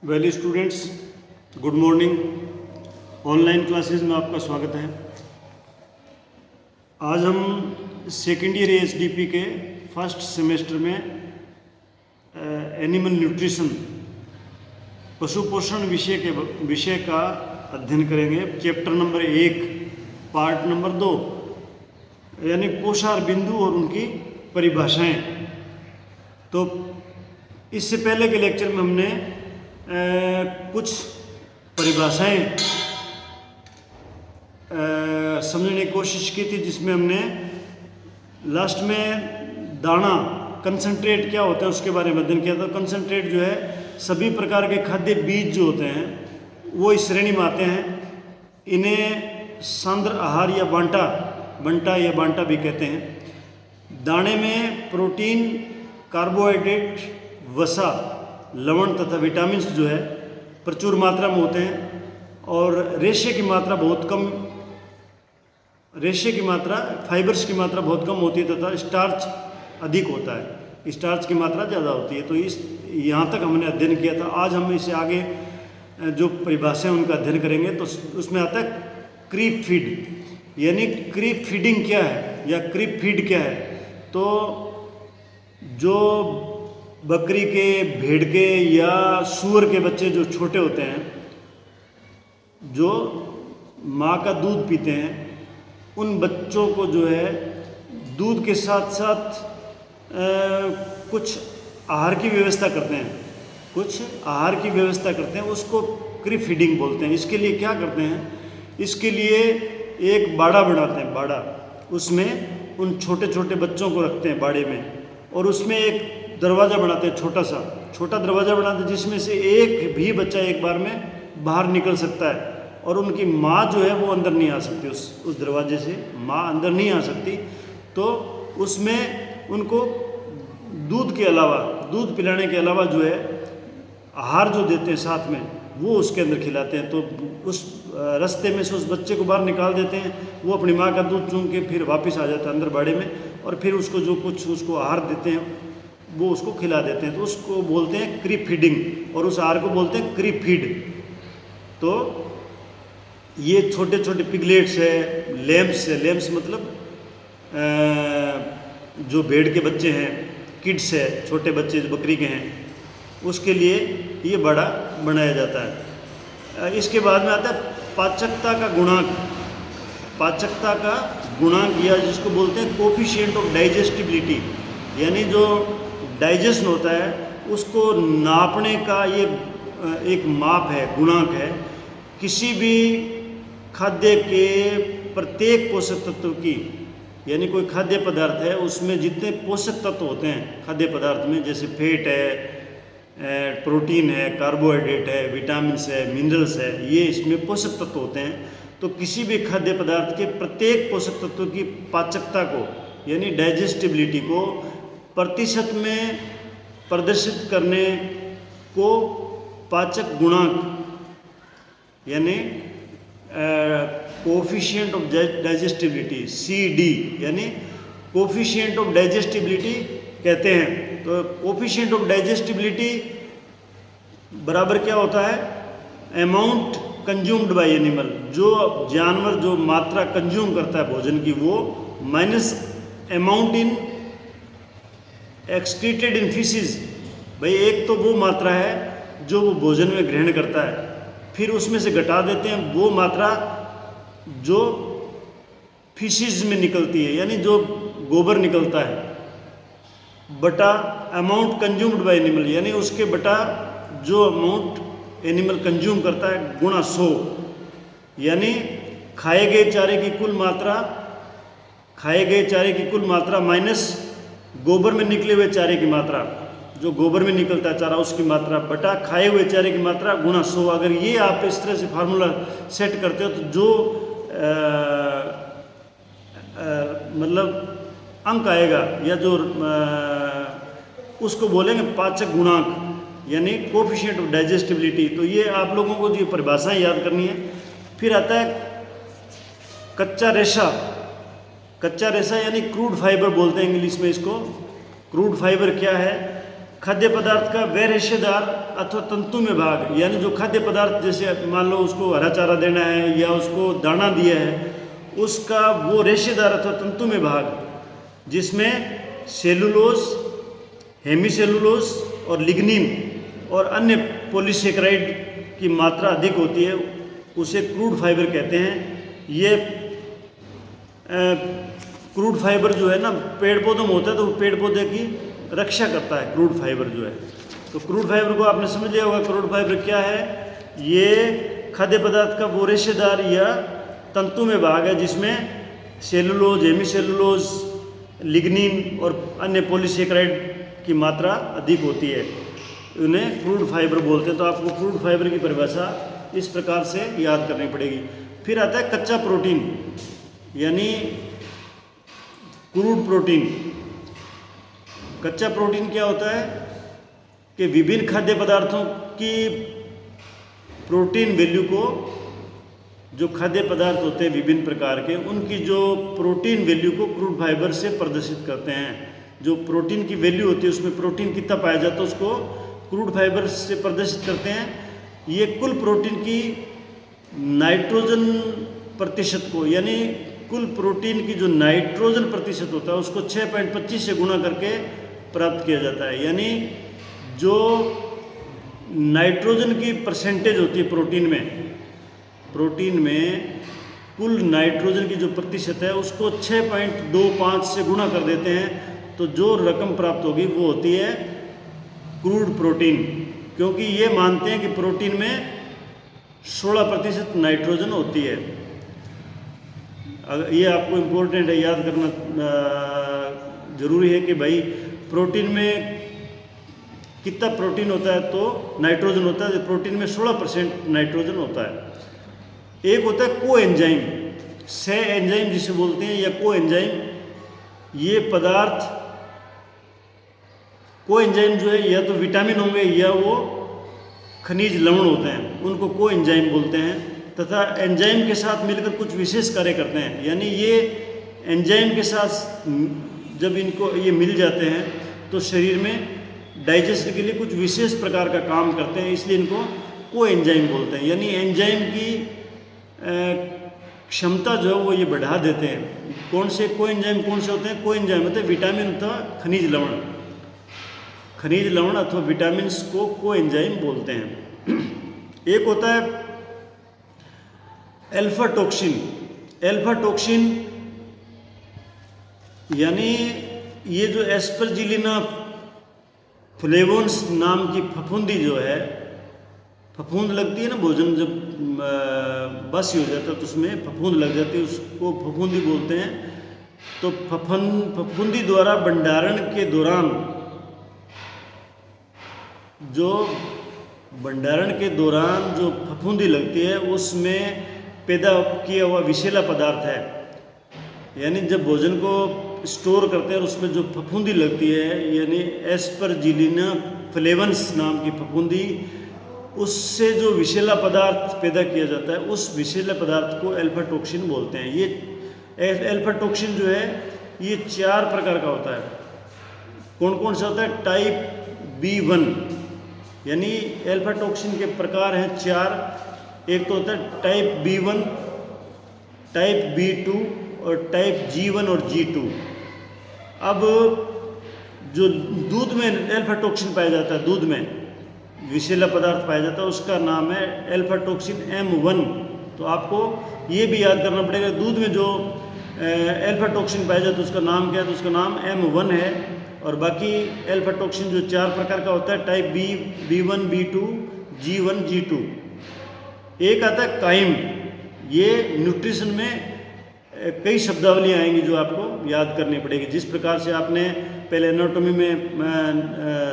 Well students, good morning. Online classes में आपका स्वागत है। आज हम सेकेंड ईयर एएचडीपी के फर्स्ट सेमेस्टर में एनिमल न्यूट्रिशन पशु पोषण विषय का अध्ययन करेंगे। चैप्टर नंबर 1 पार्ट नंबर 2 यानी पोषाहार बिंदु और उनकी परिभाषाएं। तो इससे पहले के लेक्चर में हमने कुछ परिभाषाएं समझने की कोशिश की थी, जिसमें हमने लास्ट में दाना कंसंट्रेट क्या होता है उसके बारे में अध्ययन किया था। कंसंट्रेट जो है सभी प्रकार के खाद्य बीज जो होते हैं वो इस श्रेणी में आते हैं। इन्हें सांद्र आहार या बंटा या बांटा भी कहते हैं। दाने में प्रोटीन, कार्बोहाइड्रेट, वसा, लवण तथा विटामिन जो है प्रचुर मात्रा में होते हैं और रेशे की मात्रा फाइबर्स की मात्रा बहुत कम होती है तथा स्टार्च अधिक होता है। स्टार्च की मात्रा ज़्यादा होती है। तो यहाँ तक हमने अध्ययन किया था। आज हम इसे आगे जो परिभाषा है उनका अध्ययन करेंगे। तो उसमें आता है क्रीप फीड, यानी क्रीप फीडिंग क्या है या क्रीप फीड क्या है। तो जो बकरी के, भेड़ के या सूअर के बच्चे जो छोटे होते हैं, जो माँ का दूध पीते हैं, उन बच्चों को जो है दूध के साथ साथ कुछ आहार की व्यवस्था करते हैं। उसको क्रीप फीडिंग बोलते हैं। इसके लिए क्या करते हैं, इसके लिए एक बाड़ा बनाते हैं। बाड़ा, उसमें उन छोटे छोटे बच्चों को रखते हैं बाड़े में, और उसमें एक दरवाज़ा बनाते हैं, छोटा दरवाज़ा बनाते हैं, जिसमें से एक भी बच्चा एक बार में बाहर निकल सकता है। और उनकी माँ जो है वो अंदर नहीं आ सकती, उस दरवाजे से माँ अंदर नहीं आ सकती। तो उसमें उनको दूध पिलाने के अलावा जो है आहार जो देते हैं साथ में, वो उसके अंदर खिलाते हैं। तो उस रास्ते में से उस बच्चे को बाहर निकाल देते हैं। वो अपनी माँ का दूध चूम के फिर वापस आ जाता है अंदर बाड़े में, और फिर उसको जो कुछ उसको आहार देते हैं वो उसको खिला देते हैं। तो उसको बोलते हैं क्रीप फीडिंग, और उस आहार को बोलते हैं क्रीप फीड। तो ये छोटे छोटे पिगलेट्स है, लैम्स मतलब जो भेड़ के बच्चे हैं, किड्स है, छोटे बच्चे जो बकरी के हैं, उसके लिए ये बड़ा बनाया जाता है। इसके बाद में आता है पाचकता का गुणांक या जिसको बोलते हैं कोफिशिएंट ऑफ डाइजेस्टिबिलिटी, यानी जो डाइजेशन होता है उसको नापने का ये एक माप है, गुणांक है। किसी भी खाद्य के प्रत्येक पोषक तत्व की, यानी कोई खाद्य पदार्थ है उसमें जितने पोषक तत्व होते हैं खाद्य पदार्थ में, जैसे फैट है, प्रोटीन है, कार्बोहाइड्रेट है, विटामिन है, मिनरल्स है, ये इसमें पोषक तत्व होते हैं। तो किसी भी खाद्य पदार्थ के प्रत्येक पोषक तत्व की पाचकता को, यानी डाइजेस्टिबिलिटी को प्रतिशत में प्रदर्शित करने को पाचक गुणांक, यानी कोफिशिएंट ऑफ डाइजेस्टिबिलिटी, CD, यानी कोफिशिएंट ऑफ डाइजेस्टिबिलिटी कहते हैं। तो कोफिशिएंट ऑफ डाइजेस्टिबिलिटी बराबर क्या होता है, अमाउंट कंज्यूम्ड बाय एनिमल, जो जानवर जो मात्रा कंज्यूम करता है भोजन की, वो minus amount in excreted in faeces. भाई एक तो वो मात्रा है जो वो भोजन में ग्रहण करता है, फिर उसमें से घटा देते हैं वो मात्रा जो फीसिस में निकलती है, यानी जो गोबर निकलता है, बटा अमाउंट कंज्यूम्ड बाय एनिमल, यानी उसके बटा जो अमाउंट एनिमल कंज्यूम करता है, गुणा 100, यानी खाए गए चारे की कुल मात्रा माइनस गोबर में निकले हुए चारे की मात्रा, जो गोबर में निकलता है चारा उसकी मात्रा, बटा खाए हुए चारे की मात्रा गुणा 100। अगर ये आप इस तरह से फार्मूला सेट करते हो तो जो मतलब अंक आएगा या जो उसको बोलेंगे पाचक गुणांक, यानी कोफिशिएंट ऑफ डाइजेस्टिबिलिटी। तो ये आप लोगों को जो परिभाषाएं याद करनी है। फिर आता है कच्चा रेशा यानी क्रूड फाइबर बोलते हैं इंग्लिश में इसको। क्रूड फाइबर क्या है, खाद्य पदार्थ का वह रेशेदार अथवा तंतुमय भाग, यानी जो खाद्य पदार्थ जैसे मान लो उसको हरा चारा देना है या उसको दाना दिया है, उसका वो रेशेदार अथवा तंतुमय भाग जिसमें सेलुलोज, हेमीसेलुलोज और लिग्निन और अन्य पॉलीसेकेराइड की मात्रा अधिक होती है, उसे क्रूड फाइबर कहते हैं। ये क्रूड फाइबर जो है ना पेड़ पौधों में होता है, तो पेड़ पौधे की रक्षा करता है क्रूड फाइबर जो है। तो क्रूड फाइबर को आपने समझ लिया होगा, क्रूड फाइबर क्या है। ये खाद्य पदार्थ का वो रेशेदार या तंतुमय भाग है जिसमें सेलुलोज, हेमीसेलुलोज, लिग्निन और अन्य पॉलीसेकेराइड की मात्रा अधिक होती है, उन्हें क्रूड फाइबर बोलते हैं। तो आपको क्रूड फाइबर की परिभाषा इस प्रकार से याद करनी पड़ेगी। फिर आता है कच्चा प्रोटीन, यानी क्रूड प्रोटीन। कच्चा प्रोटीन क्या होता है कि विभिन्न खाद्य पदार्थों की प्रोटीन वैल्यू को, जो खाद्य पदार्थ होते हैं विभिन्न प्रकार के, उनकी जो प्रोटीन वैल्यू को क्रूड फाइबर से प्रदर्शित करते हैं। जो प्रोटीन की वैल्यू होती है उसमें प्रोटीन कितना पाया जाता है उसको क्रूड फाइबर से प्रदर्शित करते हैं। ये कुल प्रोटीन की नाइट्रोजन प्रतिशत को, यानी कुल प्रोटीन की जो नाइट्रोजन प्रतिशत होता है उसको 6.25 से गुणा करके प्राप्त किया जाता है। यानी जो नाइट्रोजन की परसेंटेज होती है प्रोटीन में कुल नाइट्रोजन की जो प्रतिशत है उसको 6.25 से गुणा कर देते हैं, तो जो रकम प्राप्त होगी वो होती है क्रूड प्रोटीन। क्योंकि ये मानते हैं कि प्रोटीन में 16% नाइट्रोजन होती है। ये आपको इम्पोर्टेंट है, याद करना ज़रूरी है कि भाई प्रोटीन में कितना प्रोटीन होता है तो नाइट्रोजन होता है। प्रोटीन में 16% नाइट्रोजन होता है। एक होता है को एंजाइम, से एंजाइम जिसे बोलते हैं, या को एंजाइम। ये पदार्थ को एंजाइम जो है या तो विटामिन होंगे या वो खनिज लवण होते हैं, उनको को एंजाइम बोलते हैं। तथा एंजाइम के साथ मिलकर कुछ विशेष कार्य करते हैं, यानी ये एंजाइम के साथ जब इनको ये मिल जाते हैं तो शरीर में डाइजेशन के लिए कुछ विशेष प्रकार का काम करते हैं, इसलिए इनको को एंजाइम बोलते हैं। यानी एंजाइम की क्षमता जो है वो ये बढ़ा देते हैं। कौन से को एंजाइम कौन से होते हैं? को एंजाइम होते हैं विटामिन अथवा खनिज लवण अथवा विटामिन को को एंजाइम बोलते हैं। एक होता है अल्फा टॉक्सिन, यानी ये जो एस्परजिलिना फ्लेवोन्स नाम की फफूंदी जो है, फफूंद लगती है ना भोजन जब बासी हो जाता है तो उसमें फफूंद लग जाती है, उसको फफूंदी बोलते हैं। तो फफूंदी द्वारा भंडारण के दौरान जो फफूंदी लगती है उसमें पैदा किया हुआ विषैला पदार्थ है। यानी जब भोजन को स्टोर करते हैं और उसमें जो फफूंदी लगती है, यानी एस्परजिलिना फ्लेवन्स नाम की फफूंदी, उससे जो विषैला पदार्थ पैदा किया जाता है उस विषैले पदार्थ को अल्फा टॉक्सिन बोलते हैं। ये अल्फा टॉक्सिन जो है ये 4 प्रकार का होता है। कौन कौन सा होता है? टाइप B1, यानी अल्फा टॉक्सिन के प्रकार हैं 4। एक तो होता है टाइप B1, टाइप B2 और टाइप G1 और G2। अब जो दूध में अल्फा टॉक्सिन पाया जाता है, दूध में विषैला पदार्थ पाया जाता है, उसका नाम है अल्फा टॉक्सिन M1। तो आपको ये भी याद करना पड़ेगा, दूध में जो अल्फा टॉक्सिन पाया जाता है उसका नाम क्या है? तो उसका नाम M1 है। और बाकी अल्फा टॉक्सिन जो 4 प्रकार का होता है, type B1, B2, G1, G2। एक आता है काइम। ये न्यूट्रिशन में कई शब्दावलियाँ आएंगी जो आपको याद करनी पड़ेगी। जिस प्रकार से आपने पहले एनाटॉमी में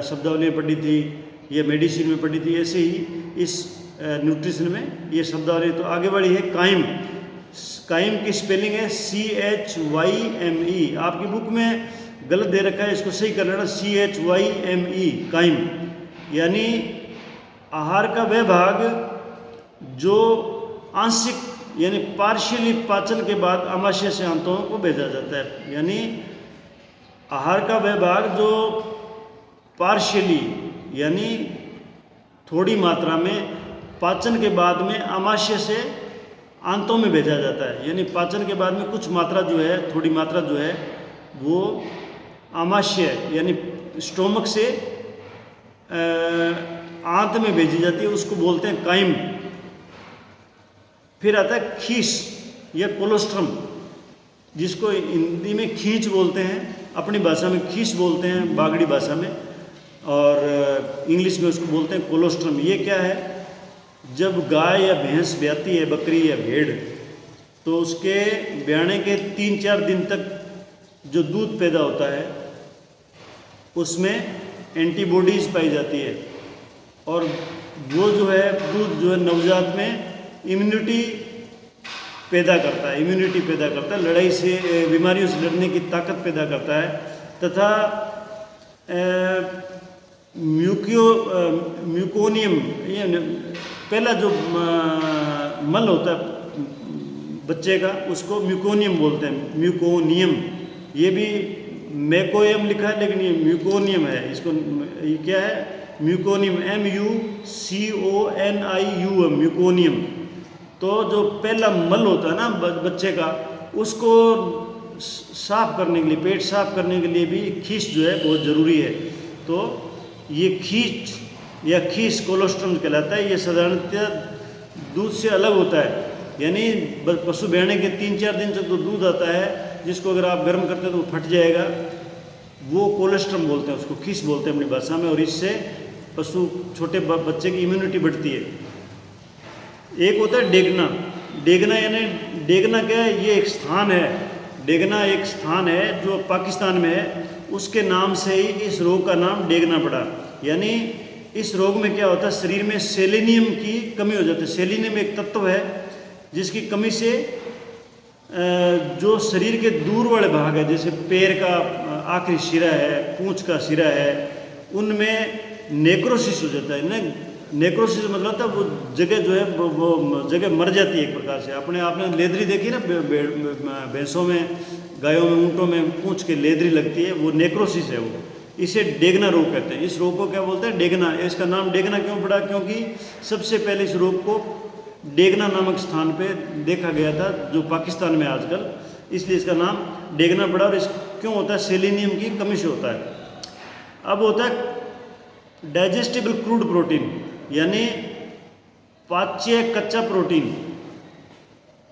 शब्दावलियाँ पढ़ी थी या मेडिसिन में पढ़ी थी, ऐसे ही इस न्यूट्रिशन में ये शब्दावली तो आगे बढ़ी है। काइम की स्पेलिंग है CHYME। आपकी बुक में गलत दे रखा है, इसको सही कर लेना, CHYME काइम। यानी आहार का वह भाग जो आंशिक यानी पार्शियली पाचन के बाद आमाशय से आंतों को भेजा जाता है। यानी आहार का वह भाग जो पार्शियली यानी थोड़ी मात्रा में पाचन के बाद में आमाशय से आंतों में भेजा जाता है। यानी पाचन के बाद में कुछ मात्रा जो है, थोड़ी मात्रा जो है वो आमाशय यानी स्टोमक से आंत में भेजी जाती है, उसको बोलते हैं काइम। फिर आता है खीस या कोलोस्ट्रम, जिसको हिंदी में खींच बोलते हैं, अपनी भाषा में खीस बोलते हैं बागड़ी भाषा में, और इंग्लिश में उसको बोलते हैं कोलोस्ट्रम। ये क्या है? जब गाय या भैंस ब्याती है, बकरी या भेड़, तो उसके ब्याने के 3-4 दिन तक जो दूध पैदा होता है उसमें एंटीबॉडीज़ पाई जाती है, और वो जो है दूध जो है नवजात में इम्यूनिटी पैदा करता है, लड़ाई से, बीमारियों से लड़ने की ताकत पैदा करता है, तथा म्यूकोनियम, ये पहला जो मल होता है बच्चे का, उसको म्यूकोनियम बोलते हैं, म्यूकोनियम। ये भी मैकोयम लिखा है लेकिन ये म्यूकोनियम है। इसको ये क्या है? म्यूकोनियम, MUCONIUM, म्यूकोनियम। तो जो पहला मल होता है ना बच्चे का, उसको साफ करने के लिए, पेट साफ करने के लिए भी खीस जो है बहुत ज़रूरी है। तो ये खींच या खीस कोलोस्ट्रम कहलाता है। ये साधारणतः दूध से अलग होता है, यानी पशु ब्याने के 3-4 दिन तक तो दूध आता है, जिसको अगर आप गर्म करते हैं तो वो फट जाएगा, वो कोलोस्ट्रम बोलते हैं, उसको खीस बोलते हैं अपनी भाषा में, और इससे पशु छोटे बच्चे की इम्यूनिटी बढ़ती है। एक होता है डेगना। डेगना यानी डेगना क्या है? ये एक स्थान है, डेगना एक स्थान है जो पाकिस्तान में है, उसके नाम से ही इस रोग का नाम डेगना पड़ा। यानी इस रोग में क्या होता है? शरीर में सेलेनियम की कमी हो जाती है। सेलेनियम एक तत्व है जिसकी कमी से जो शरीर के दूर वाले भाग है, जैसे पैर का आखिरी सिरा है, पूंछ का सिरा है, उनमें नेक्रोसिस हो जाता है। नेक्रोसिस मतलब था वो जगह जो है वो जगह मर जाती है एक प्रकार से। आपने लेदरी देखी ना भैंसों में, गायों में, ऊँटों में पूंछ के लेदरी लगती है, वो नेक्रोसिस है। वो इसे डेगना रोग कहते हैं। इस रोग को क्या बोलते हैं? डेगना। इसका नाम डेगना क्यों पड़ा? क्योंकि सबसे पहले इस रोग को डेगना नामक स्थान पे देखा गया था, जो पाकिस्तान में आजकल, इसलिए इसका नाम डेगना पड़ा। और इस क्यों होता है? सेलेनियम की कमी से होता है। अब होता है डाइजेस्टिबल क्रूड प्रोटीन, यानी पाच्य कच्चा प्रोटीन,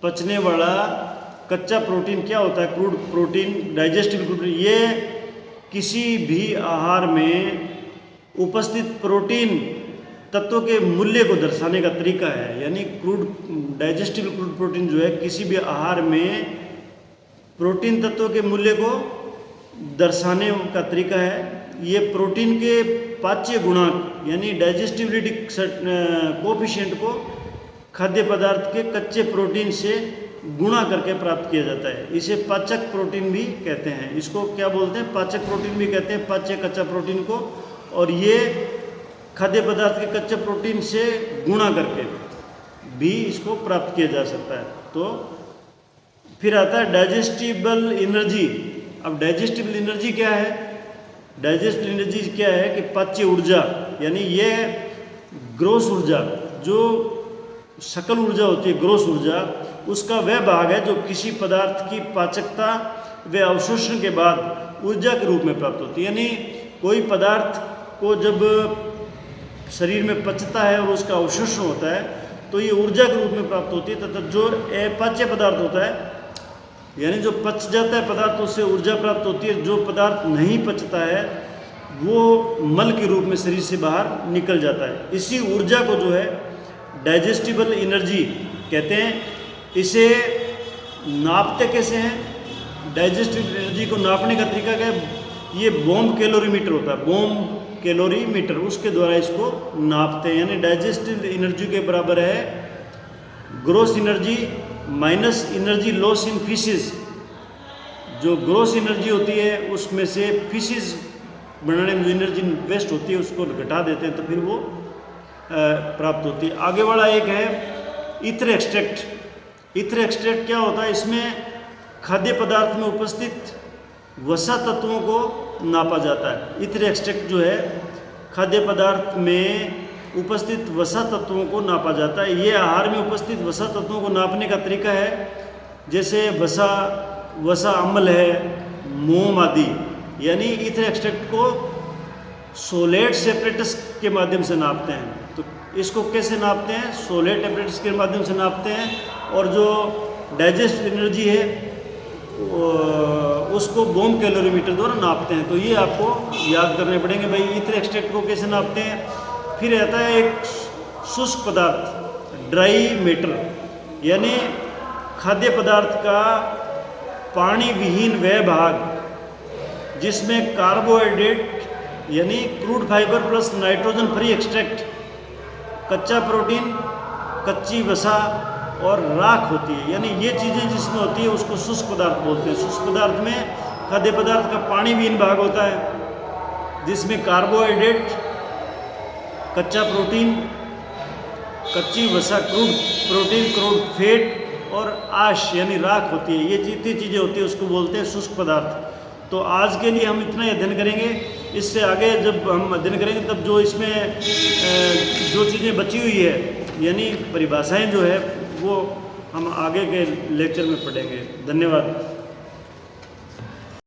पचने वाला कच्चा प्रोटीन। क्या होता है क्रूड प्रोटीन? डाइजेस्टिबल क्रूड, ये किसी भी आहार में उपस्थित प्रोटीन तत्वों के मूल्य को दर्शाने का तरीका है। यानी डाइजेस्टिबल क्रूड प्रोटीन जो है किसी भी आहार में प्रोटीन तत्वों के मूल्य को दर्शाने का तरीका है। ये प्रोटीन के पाच्य गुणांक यानी डाइजेस्टिबिलिटी कोएफिशिएंट को खाद्य पदार्थ के कच्चे प्रोटीन से गुणा करके प्राप्त किया जाता है। इसे पाचक प्रोटीन भी कहते हैं। इसको क्या बोलते हैं? पाचक प्रोटीन भी कहते हैं, पाच्य कच्चा प्रोटीन को। और ये खाद्य पदार्थ के कच्चे प्रोटीन से गुणा करके भी इसको प्राप्त किया जा सकता है। तो फिर आता है डाइजेस्टिबल एनर्जी। अब डाइजेस्टिबल एनर्जी क्या है? डाइजेस्टिबल एनर्जी क्या है कि पाच्य ऊर्जा, यानी ये ग्रोस ऊर्जा, जो सकल ऊर्जा होती है, ग्रोस ऊर्जा, उसका वह भाग है जो किसी पदार्थ की पाचकता व अवशोषण के बाद ऊर्जा के रूप में प्राप्त होती है। यानी कोई पदार्थ को जब शरीर में पचता है और उसका अवशोषण होता है तो ये ऊर्जा के रूप में प्राप्त होती है। तथा जो अपाच्य पदार्थ होता है, यानी जो पच जाता है पदार्थ, उससे ऊर्जा प्राप्त होती है। जो पदार्थ नहीं पचता है वो मल के रूप में शरीर से बाहर निकल जाता है। इसी ऊर्जा को जो है डाइजेस्टिबल एनर्जी कहते हैं। इसे नापते कैसे हैं? डाइजेस्टिबल एनर्जी को नापने का तरीका क्या है? ये बॉम्ब कैलोरीमीटर होता है, बॉम्ब कैलोरीमीटर, उसके द्वारा इसको नापते हैं। यानी डाइजेस्टिव एनर्जी के बराबर है gross energy minus energy loss in faeces. जो ग्रोस एनर्जी होती है उसमें से फीसिस बनाने में जो एनर्जी वेस्ट होती है उसको घटा देते हैं, तो फिर वो प्राप्त होती है। आगे वाला एक है ईथर एक्सट्रैक्ट। ईथर एक्सट्रैक्ट क्या होता है? इसमें खाद्य पदार्थ में उपस्थित वसा तत्वों को नापा जाता है। इथर एक्सट्रैक्ट जो है खाद्य पदार्थ में उपस्थित वसा तत्वों को नापा जाता है। ये आहार में उपस्थित वसा तत्वों को नापने का तरीका है, जैसे वसा अम्ल है, मोम आदि। यानी इथर एक्सट्रैक्ट को सोलेट सेपरेटस के माध्यम से नापते हैं। तो इसको कैसे नापते हैं? सोलेट एपरेटस के माध्यम से नापते हैं। और जो डाइजेस्ट एनर्जी है उसको बोम कैलोरीमीटर द्वारा नापते हैं। तो ये आपको याद करने पड़ेंगे भाई, इथर एक्सट्रैक्ट को कैसे नापते हैं। फिर आता है एक शुष्क पदार्थ, ड्राई मैटर, यानी खाद्य पदार्थ का पानी विहीन वह भाग जिसमें कार्बोहाइड्रेट यानी crude fibre plus nitrogen free extract, कच्चा प्रोटीन, कच्ची वसा और राख होती है। यानी ये चीज़ें जिसमें होती है उसको शुष्क पदार्थ बोलते हैं। शुष्क पदार्थ में खाद्य पदार्थ का पानी विहीन भाग होता है जिसमें कार्बोहाइड्रेट, कच्चा प्रोटीन, कच्ची वसा, क्रूड प्रोटीन, क्रूड फैट और आश यानी राख होती है। ये जितनी चीज़ें होती है उसको बोलते हैं शुष्क पदार्थ। तो आज के लिए हम इतना ही अध्ययन करेंगे। इससे आगे जब हम अध्ययन करेंगे तब जो इसमें जो चीज़ें बची हुई है यानी परिभाषाएं जो है वो हम आगे के लेक्चर में पढ़ेंगे। धन्यवाद।